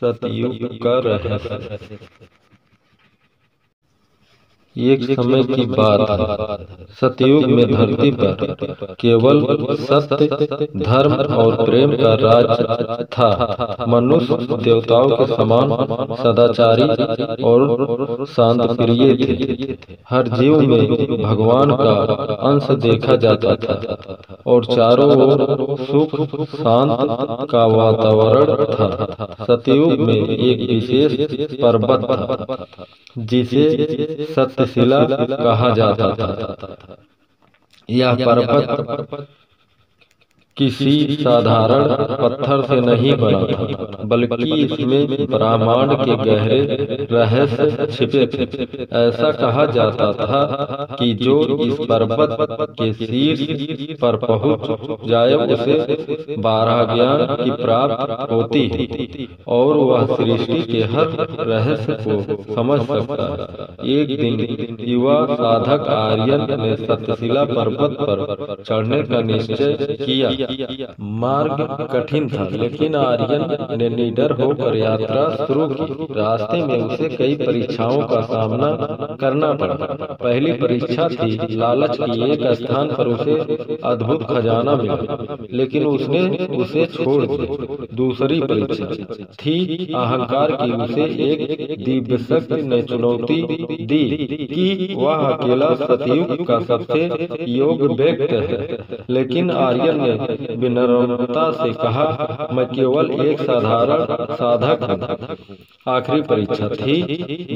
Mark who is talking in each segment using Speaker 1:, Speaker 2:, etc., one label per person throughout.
Speaker 1: सतयुग का रहस्य। एक समय की बात है, सतयुग में धरती पर केवल सत्य, धर्म और प्रेम का राज था। मनुष्य देवताओं के समान सदाचारी और शांतप्रिय थे। हर जीव में भगवान का अंश देखा जाता था और चारों ओर सुख शांत का वातावरण था। सतयुग में एक विशेष पर्वत था जिसे सत्यशिला कहा जाता था। यह पर्वत किसी साधारण पत्थर से नहीं बना था, बल्कि इसमें ब्रह्मांड के गहरे रहस्य छिपे थे। ऐसा कहा जाता था कि जो इस पर्वत के शीर्ष पर पहुंच जाए उसे 12 ज्ञान की प्राप्ति होती है और वह सृष्टि के हर रहस्य को समझ सकता है। एक दिन युवा साधक आर्यन ने सत्यशिला पर्वत पर चढ़ने का निश्चय किया। मार्ग कठिन था, लेकिन आर्यन ने निडर होकर यात्रा शुरू की। रास्ते में उसे कई परीक्षाओं का सामना करना पड़ा। पहली परीक्षा थी लालच की। एक स्थान पर उसे अद्भुत खजाना मिला, लेकिन उसने उसे छोड़ दिया। दूसरी परीक्षा थी अहंकार की। उसे एक दिव्य शक्ति ने चुनौती दी कि वह अकेला सतयुग का सबसे योग्य व्यक्ति है, लेकिन आर्यन ने विनम्रता से कहा, मैं केवल एक साधारण साधक हूँ। आखिरी परीक्षा थी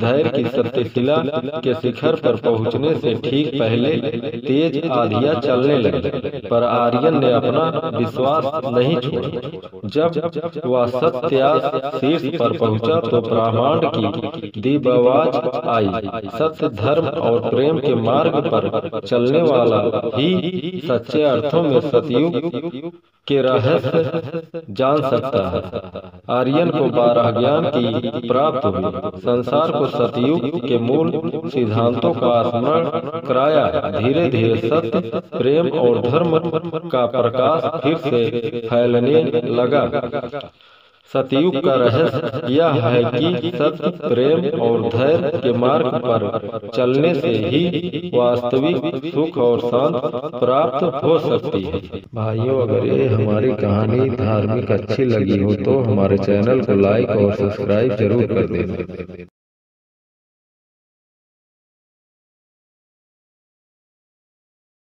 Speaker 1: धैर्य की। सत्यशिला के शिखर पर पहुँचने से ठीक पहले तेज आंधियां चलने लगी, पर आर्यन ने अपना विश्वास नहीं छोड़ा। जब वह सत्य शीर्ष पर पहुंचा तो ब्रह्मांड की दिव्य आवाज आई, सत्य, धर्म और प्रेम के मार्ग पर चलने वाला ही सच्चे अर्थों में सतयुग के रहस्य जान सकता है। आर्यन को 12 ज्ञान की प्राप्त हुई। संसार को सतयुग के मूल सिद्धांतों का स्मरण कराया। धीरे धीरे सत्य, प्रेम और धर्म का प्रकाश फिर से फैलने लगा। सतयुग का रहस्य यह है कि सत्य, प्रेम और धैर्य के मार्ग पर चलने से ही वास्तविक सुख और शांति प्राप्त हो सकती है। भाइयों, अगर ये हमारी कहानी धार्मिक अच्छी लगी हो तो हमारे चैनल को लाइक और सब्सक्राइब जरूर कर देना।